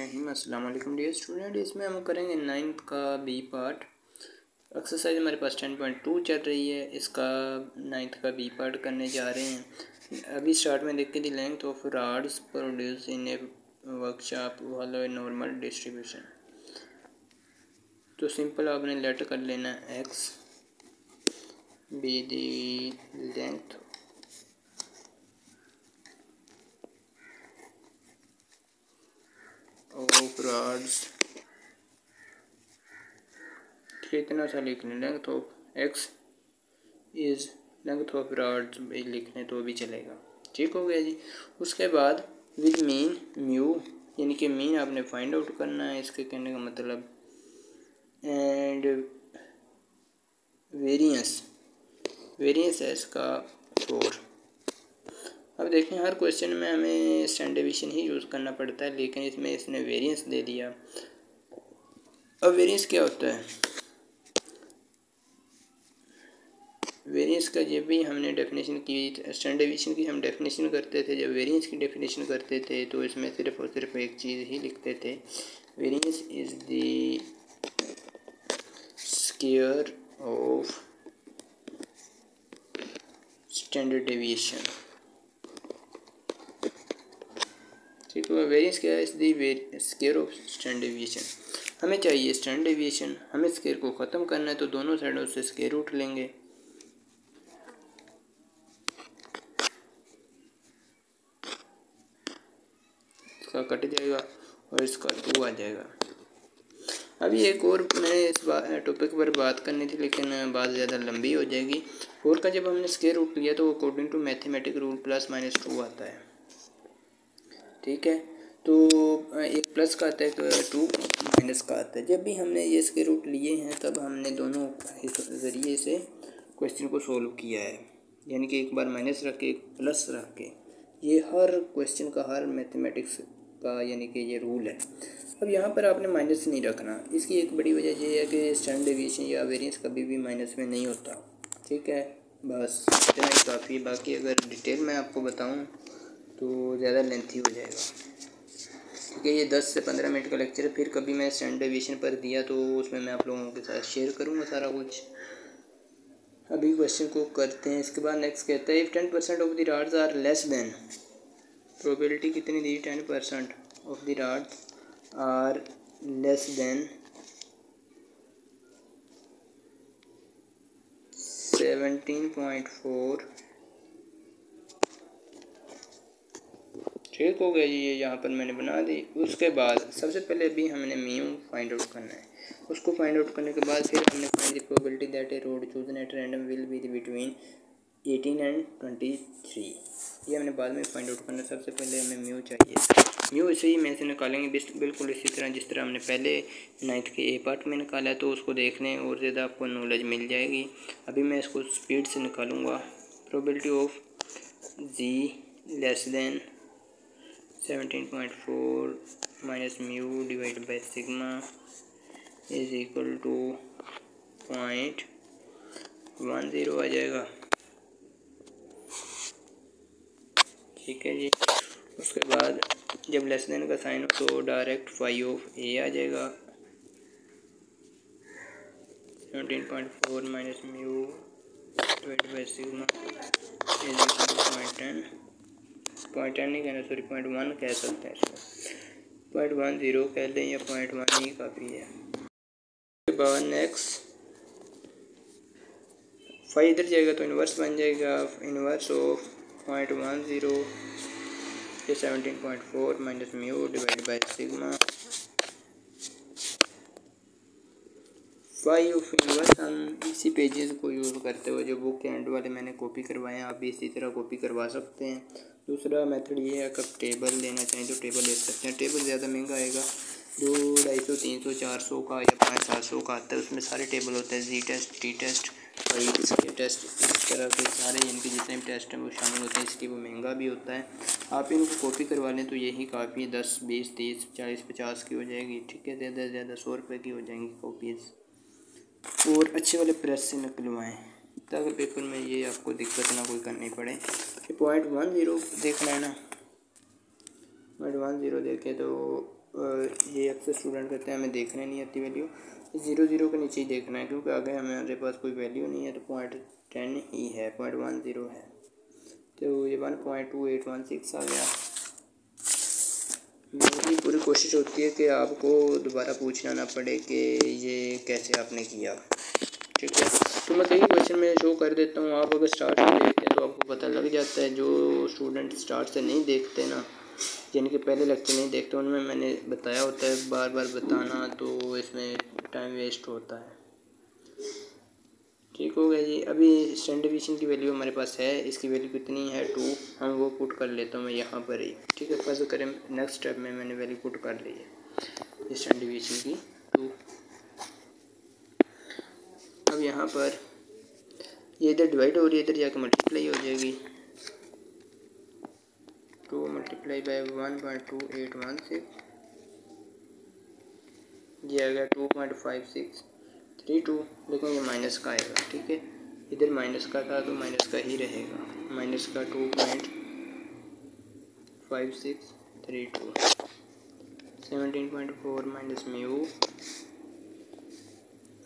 अस्सलाम वालेकुम dear student. इसमें हम करेंगे 9th का बी पार्ट। एक्सरसाइज हमारे पास 10.2 चल रही है, इसका 9th का बी पार्ट करने जा रहे हैं। अभी स्टार्ट में देख के the length of rods produce in A workshop वाला नॉर्मल डिस्ट्रीब्यूशन। तो सिंपल आपने लेट कर लेना x be the length of rods, कितना सा लिख लें, length of x is length of rods लिखने तो भी चलेगा। ठीक हो गया जी। उसके बाद विद मीन म्यू, यानी कि मीन आपने फाइंड आउट करना है, इसके कहने का मतलब, एंड वेरिएंस है इसका 4। अब देखें हर क्वेश्चन में हमें स्टैंडर्ड डेविएशन ही यूज़ करना पड़ता है, लेकिन इसमें इसने वेरिएंस दे दिया। अब वेरिएंस क्या होता है? वेरिएंस का जब भी हमने डेफिनेशन की, स्टैंडर्ड डेविएशन की हम डेफिनेशन करते थे, जब वेरिएंस की डेफिनेशन करते थे तो इसमें सिर्फ और सिर्फ एक चीज़ ही लिखते थे, variance is the square of standard deviation. ठीक है, वेरिएंस क्या है? इस दी स्क्वायर ऑफ स्टैंडर्ड डेविएशन। हमें चाहिए स्टैंडर्ड डेविएशन, हमें स्क्वायर को ख़त्म करना है तो दोनों साइडों से स्क्वायर रूट लेंगे। इसका कट जाएगा और इसका 2 आ जाएगा। अभी एक और मैंने इस टॉपिक पर बात करनी थी, लेकिन बात ज़्यादा लंबी हो जाएगी। 4 का जब हमने स्क्वायर रूट लिया तो अकॉर्डिंग टू मैथमेटिक रूल +-2 आता है। ठीक है, तो एक प्लस का आता है तो 2 माइनस का आता है। जब भी हमने ये स्क्वायर रूट लिए हैं तब हमने दोनों ज़रिए से क्वेश्चन को सोल्व किया है, यानी कि एक बार माइनस रख के एक प्लस रख के। ये हर क्वेश्चन का, हर मैथमेटिक्स का यानी कि ये रूल है। अब यहाँ पर आपने माइनस नहीं रखना, इसकी एक बड़ी वजह ये है कि स्टैंडर्ड डेविएशन या वेरिएंस कभी भी माइनस में नहीं होता। ठीक है, बस इतना ही काफ़ी। बाकी अगर डिटेल में आपको बताऊँ तो ज़्यादा लेंथी हो जाएगा, क्योंकि ये 10 से 15 मिनट का लेक्चर है। फिर कभी मैं स्टैंडर्ड डेविएशन पर दिया तो उसमें मैं आप लोगों के साथ शेयर करूँगा सारा कुछ। अभी क्वेश्चन को करते हैं। इसके बाद नेक्स्ट कहता है if 10% of the rods are less than, probability कितनी दी? 10% of the rods are less than 17.4। ठीक हो गया जी, ये यहाँ पर मैंने बना दी। उसके बाद सबसे पहले अभी हमने म्यू फाइंड आउट करना है। उसको फाइंड आउट करने के बाद फिर हमने find the probability that A road chosen at random will be between 18 and 23। ये हमने बाद में फाइंड आउट करना है। सबसे पहले हमें म्यू चाहिए। म्यू इसे ही में से निकालेंगे बिल्कुल इसी तरह जिस तरह हमने पहले 9th के ए पार्ट में निकाला है, तो उसको देख लें और ज़्यादा आपको नॉलेज मिल जाएगी। अभी मैं इसको स्पीड से निकालूँगा। Probability of G less than 17.4 minus mu divide by sigma is equal to 0.10 आ जाएगा। ठीक है जी। उसके बाद जब लेस देन का साइन हो तो डायरेक्ट फाई ऑफ ए आ जाएगा। 17.4 minus mu divide by sigma is equal to 0.10 नहीं कहना, सॉरी 0.1 कह सकते हैं इसको। 0.10 कह लें या 0.1 ही काफ़ी है। उसके बाद नेक्स्ट फाइव इधर जाएगा तो इन्वर्स बन जाएगा। इन्वर्स ऑफ 0.10 ये 17.4 minus mu divide by sigma. Five of inverse हम इसी पेजेस को यूज़ करते हुए जो बुक के एंड वाले मैंने कॉपी करवाए हैं, आप भी इसी तरह कॉपी करवा सकते हैं। दूसरा मेथड ये है कि आप टेबल लेना चाहें तो टेबल ले सकते हैं। टेबल ज़्यादा महंगा आएगा, जो 250, 300, 400 का या 500-700 का आता है। उसमें सारे टेबल होते हैं, जी टेस्ट, टी टेस्ट, के टेस्ट, इस तरह के सारे इनके जितने भी टेस्ट हैं वो शामिल होते हैं, इसलिए वो महंगा भी होता है। आप इनको कॉपी करवा लें तो यही काफ़ी 10, 20, 30, 40, 50 की हो जाएगी। ठीक है, ज़्यादा से ज़्यादा 100 रुपये की हो जाएंगी कॉपीज़। और अच्छे वाले प्रेस से निकलवाएँ ताकि पेपर में ये आपको दिक्कत ना कोई करनी पड़े। 0.10 देखना है ना, 0.10 देखें तो ये अक्सर स्टूडेंट कहते हैं हमें देखने नहीं आती वैल्यू, 0 के नीचे ही देखना है क्योंकि आगे हमारे पास कोई वैल्यू नहीं है। तो 0.10 ही है, 0.10 है, तो ये 1.2816 आ गया। मेरी पूरी कोशिश होती है कि आपको दोबारा पूछना ना पड़े कि ये कैसे आपने किया, ठीक है। तो मैं कई क्वेश्चन में शो कर देता हूँ, आप अगर स्टार्ट से देखते हैं तो आपको पता लग जाता है। जो स्टूडेंट स्टार्ट से नहीं देखते ना, यानी कि पहले लेक्चर नहीं देखते, उनमें मैंने बताया होता है, बार बार बताना तो इसमें टाइम वेस्ट होता है। ठीक हो गया जी। अभी स्टैंडर्ड डिवीजन की वैल्यू हमारे पास है, इसकी वैल्यू कितनी है 2, हम वो पुट कर लेता हूँ मैं यहाँ पर ही, ठीक है। फर्स्ट करें नेक्स्ट स्टेप में मैंने वैल्यू पुट कर ली है स्टैंडर्ड डिवीजन की 2। अब यहाँ पर ये इधर डिवाइड हो रही है, इधर जाकर मल्टीप्लाई हो जाएगी। 2 मल्टीप्लाई बाय 1.2816, ये आ गया 2.5632, लेकिन ये माइनस का आएगा, ठीक है। इधर माइनस का था तो माइनस का ही रहेगा, माइनस का 2.5632, 17.4 माइनस म्यू।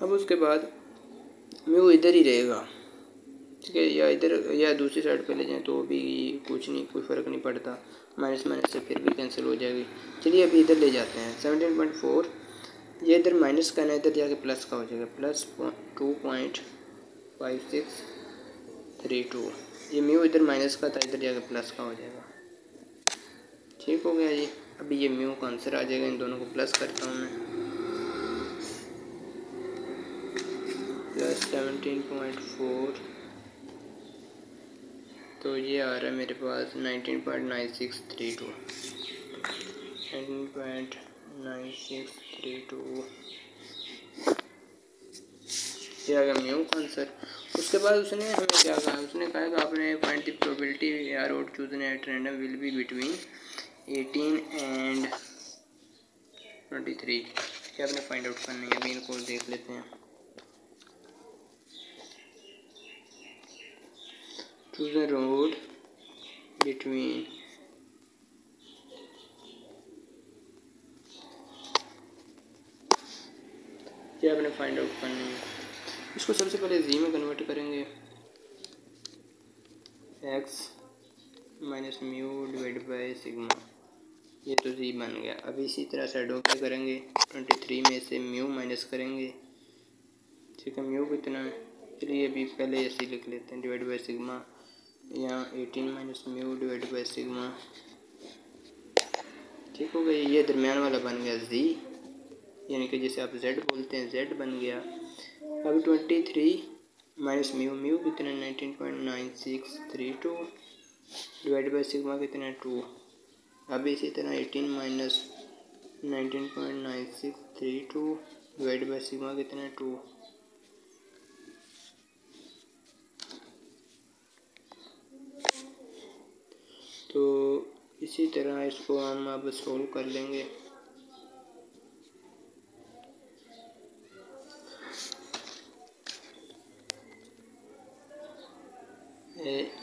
अब उसके बाद म्यू इधर ही रहेगा, ठीक है, या इधर या दूसरी साइड पे ले जाएं तो भी कुछ नहीं, कोई फ़र्क नहीं पड़ता, माइनस माइनस से फिर भी कैंसिल हो जाएगी। चलिए अभी इधर ले जाते हैं 17.4, ये इधर माइनस का ना, इधर जाके प्लस का हो जाएगा, प्लस 2.5632। ये म्यू इधर माइनस का था, इधर जाके प्लस का हो जाएगा, ठीक हो गया जी। अभी ये म्यू का आंसर आ जाएगा, इन दोनों को प्लस करता हूँ मैं, प्लस 17.4, तो ये आ रहा है मेरे पास 19.9632, 19.9632, ये आ गया म्यू का आंसर। उसके बाद उसने हमें क्या कहा, उसने कहा कि आपने फाइंड द प्रोबेबिलिटी या road chosen at random will be between 18 and 23, क्या आपने फाइंड आउट करनी है। अभी इनको देख लेते हैं। चूज अ रोड बिटवीन क्या आपने फाइंड आउट करनी है। इसको सबसे पहले जी में कन्वर्ट करेंगे, x minus mu divide by sigma, ये तो जी बन गया। अब इसी तरह साइडों पे करेंगे, 23 में से म्यू माइनस करेंगे, ठीक है। म्यू कितना है, चलिए अभी पहले ऐसे ही लिख लेते हैं, डिवाइड बाय सिग्मा, यहाँ 18 minus mu divide by sigma, ठीक हो गया। ये दरमियान वाला बन गया जी, यानी कि जैसे आप z बोलते हैं z बन गया। अब 23 माइनस म्यू, म्यू कितना 19.9632 डिवाइड बाई सिग्मा कितना 2। अब इसी तरह 18 माइनस 19.9632 डिवाइड बाई सिग्मा कितना 2। तो इसी तरह इसको हम अब सोल्व कर लेंगे।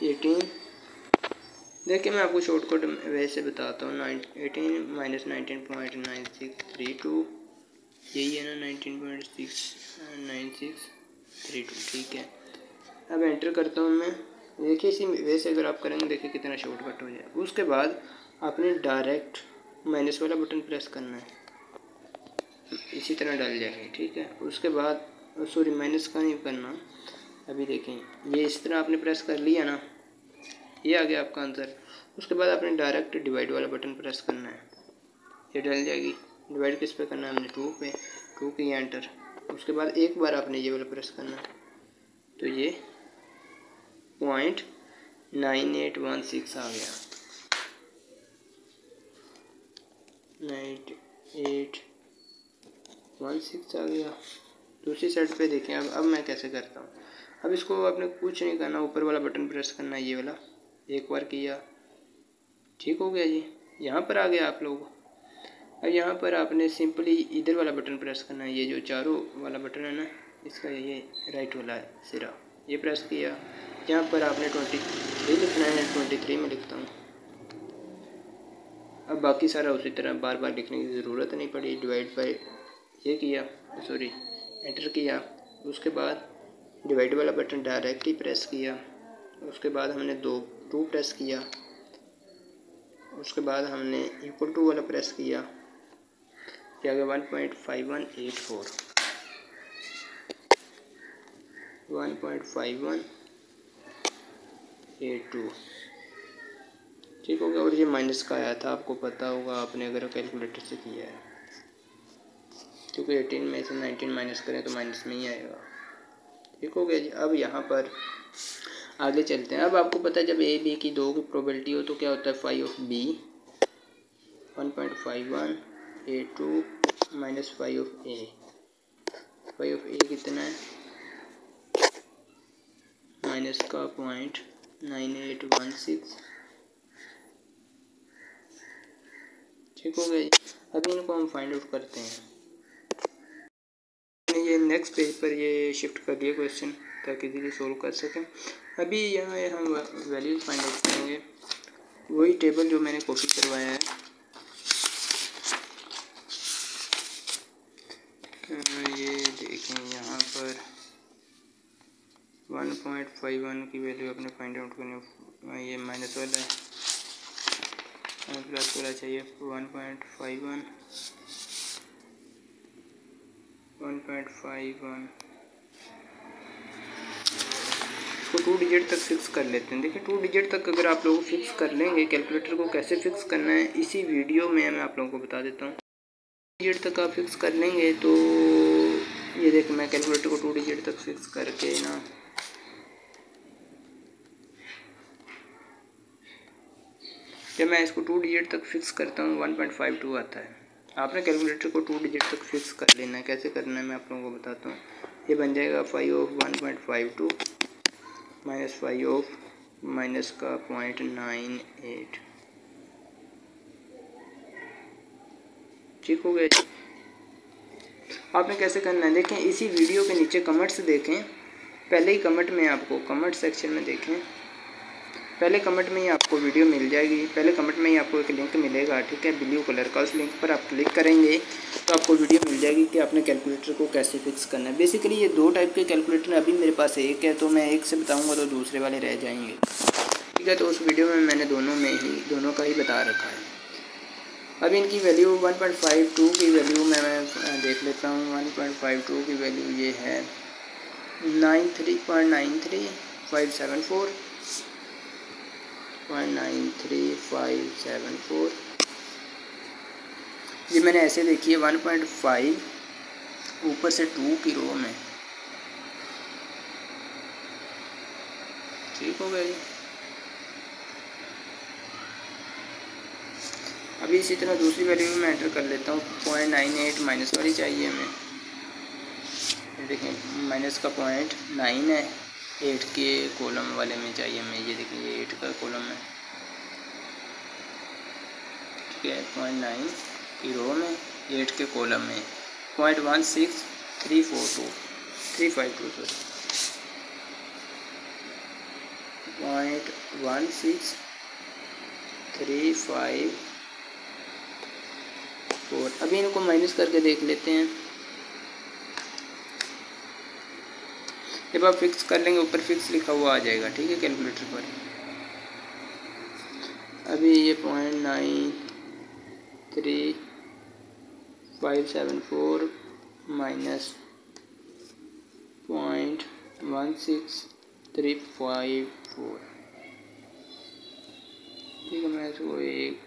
18, देखिए मैं आपको शॉर्टकट वैसे बताता हूँ। 18 माइनस 19.9632, यही है ना 19.9632, ठीक है। अब एंटर करता हूँ मैं, देखिए इसी वैसे अगर आप करेंगे देखिए कितना शॉर्टकट हो जाए। उसके बाद आपने डायरेक्ट माइनस वाला बटन प्रेस करना है, इसी तरह डाल जाएंगे, ठीक है। उसके बाद सॉरी माइनस का नहीं करना, अभी देखें ये इस तरह आपने प्रेस कर लिया ना, ये आ गया आपका आंसर। उसके बाद आपने डायरेक्ट डिवाइड वाला बटन प्रेस करना है, ये डल जाएगी। डिवाइड किस पे करना है हमने 2 पे, 2 की एंटर। उसके बाद एक बार आपने ये वाला प्रेस करना है, तो ये 0.9816 आ गया, 9816 आ गया। दूसरी साइड पे देखें। अब मैं कैसे करता हूँ, अब इसको आपने कुछ नहीं करना, ऊपर वाला बटन प्रेस करना है, ये वाला एक बार किया, ठीक हो गया जी। यहाँ पर आ गया आप लोग। अब यहाँ पर आपने सिंपली इधर वाला बटन प्रेस करना है, ये जो चारों वाला बटन है ना, इसका ये राइट वाला सिरा, ये प्रेस किया। यहाँ पर आपने 23 लिखना है, 23 में लिखता हूँ। अब बाकी सारा उसी तरह बार बार लिखने की ज़रूरत नहीं पड़ी। डिवाइड बाय ये किया, सॉरी एंटर किया, उसके बाद डिवाइड वाला बटन डायरेक्ट ही प्रेस किया, उसके बाद हमने टू प्रेस किया, उसके बाद हमने इक्वल टू वाला प्रेस किया, क्या गया 1.5184 1.5182 ठीक हो गया। और ये माइनस का आया था, आपको पता होगा आपने अगर कैलकुलेटर से किया है, क्योंकि 18 में से 19 माइनस करें तो माइनस में ही आएगा। ठीक हो गया जी। अब यहाँ पर आगे चलते हैं। अब आपको पता है जब ए बी की 2 की प्रोबेबिलिटी हो तो क्या होता है, 5 of B 1.5182 minus 5 of A. 5 of A कितना है, माइनस का 0.9816। ठीक हो गया। अभी इनको हम फाइंड आउट करते हैं। ये नेक्स्ट पेज पर ये शिफ्ट कर दिया क्वेश्चन ताकि इजीली सोल्व कर सकें। अभी यहाँ हम वैल्यूज फाइंड आउट करेंगे, वही टेबल जो मैंने कॉपी करवाया है। ये देखें यहाँ पर 1.51 की वैल्यू अपने फाइंड आउट करनी, ये माइनस वाला है, प्लस वाला चाहिए 1.51 इसको 2 डिजिट तक फिक्स कर लेते हैं। देखिए 2 डिजिट तक अगर आप लोग फिक्स कर लेंगे, कैलकुलेटर को कैसे फिक्स करना है इसी वीडियो में मैं आप लोगों को बता देता हूँ। 2 डिजिट तक आप फिक्स कर लेंगे तो ये देखिए मैं कैलकुलेटर को 2 डिजिट तक फिक्स करके ना, जब मैं इसको 2 डिजिट तक फिक्स करता हूँ 1.52 आता है। आपने कैलकुलेटर को 2 डिजिट तक फिक्स कर लेना है। कैसे करना है मैं आप लोगों को बताता हूँ। ये बन जाएगा 5 ऑफ 1.52 माइनस 5 ऑफ माइनस का 0.98। ठीक हो गया। आपने कैसे करना है देखें, इसी वीडियो के नीचे कमेंट्स देखें, पहले ही कमेंट में आपको कमेंट सेक्शन में देखें, पहले कमेंट में ही आपको वीडियो मिल जाएगी, पहले कमेंट में ही आपको एक लिंक मिलेगा, ठीक है, ब्लू कलर का। उस लिंक पर आप क्लिक करेंगे तो आपको वीडियो मिल जाएगी कि आपने कैलकुलेटर को कैसे फिक्स करना है। बेसिकली ये 2 टाइप के कैलकुलेटर, अभी मेरे पास एक है तो मैं एक से बताऊंगा तो दूसरे वाले रह जाएंगे, ठीक है। तो उस वीडियो में मैंने दोनों का ही बता रखा है। अभी इनकी वैल्यू 1.52 की वैल्यू मैं देख लेता हूँ। 1.52 की वैल्यू ये है 93.93574 0.93574। ये मैंने ऐसे देखी है 1.5 ऊपर से 2 की रो में। ठीक हो गया जी। अभी इसी तरह दूसरी वैल्यू मैं एंटर कर लेता हूँ। 0.98 माइनस वाली चाहिए हमें। देखिए माइनस का 0.9 है, 8 के कॉलम वाले में चाहिए हमें। ये देखिए ये 8 का कॉलम है, ठीक है। 0.9 की रो में, 8 के कॉलम में 0.16352 352 सॉरी 0.16354। अभी इनको माइनस करके देख लेते हैं। जब आप फिक्स कर लेंगे ऊपर फिक्स लिखा हुआ आ जाएगा, ठीक है, कैलकुलेटर पर। अभी ये 0.93574 माइनस 0.16354, ठीक है। मैं इसको एक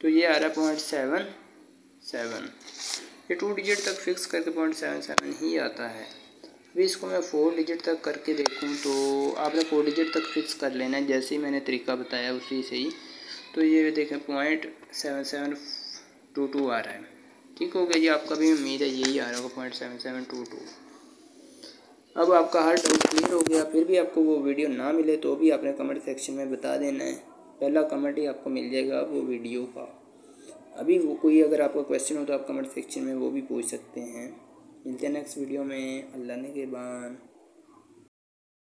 तो ये आ रहा 0.77। ये 2 डिजिट तक फिक्स करके 0.77 ही आता है। अभी इसको मैं 4 डिजिट तक करके देखूं तो आपने 4 डिजिट तक फिक्स कर लेना है, जैसे ही मैंने तरीका बताया उसी से ही। तो ये देखें 0.7722 आ रहा है। ठीक हो गया जी। आपका भी उम्मीद है यही आ रहा होगा 0.7722। अब आपका हर डाउट क्लियर हो गया। फिर भी आपको वो वीडियो ना मिले तो भी आपने कमेंट सेक्शन में बता देना है। पहला कमेंट ही आपको मिल जाएगा वो वीडियो का। अभी वो कोई अगर आपका क्वेश्चन हो तो आप कमेंट सेक्शन में वो भी पूछ सकते हैं। मिलते हैं नेक्स्ट वीडियो में। अल्लाह ने के बान।